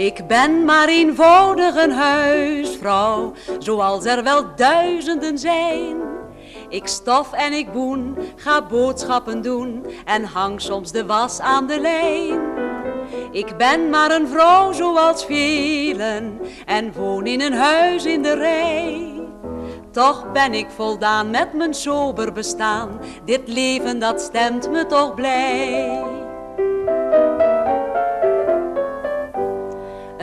Ik ben maar eenvoudig een huisvrouw, zoals er wel duizenden zijn. Ik stof en ik boen, ga boodschappen doen en hang soms de was aan de lijn. Ik ben maar een vrouw zoals velen en woon in een huis in de rij. Toch ben ik voldaan met mijn sober bestaan, dit leven dat stemt me toch blij.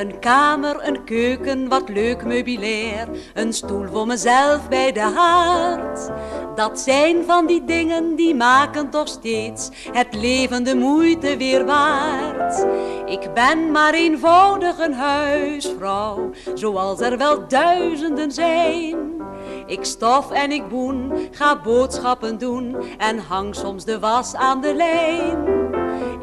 Een kamer, een keuken, wat leuk meubilair, een stoel voor mezelf bij de haard. Dat zijn van die dingen die maken toch steeds het leven de moeite weer waard. Ik ben maar eenvoudig een huisvrouw, zoals er wel duizenden zijn. Ik stof en ik boen, ga boodschappen doen en hang soms de was aan de lijn.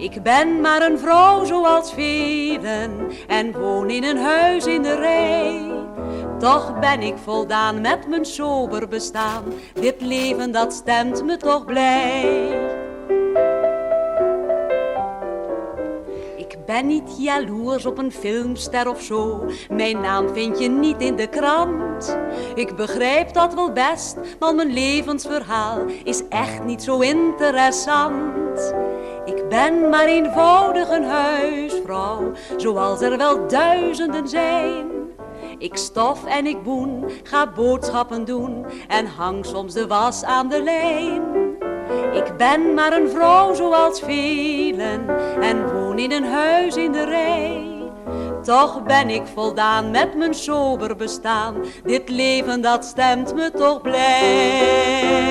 Ik ben maar een vrouw zoals velen en woon in een huis in de rij. Toch ben ik voldaan met mijn sober bestaan, dit leven dat stemt me toch blij. Ik ben niet jaloers op een filmster of zo, mijn naam vind je niet in de krant. Ik begrijp dat wel best, maar mijn levensverhaal is echt niet zo interessant. Ik ben maar eenvoudig een huisvrouw, zoals er wel duizenden zijn. Ik stof en ik boen, ga boodschappen doen en hang soms de was aan de lijn. Ik ben maar een vrouw zoals velen en woon in een huis in de rij. Toch ben ik voldaan met mijn sober bestaan, dit leven dat stemt me toch blij.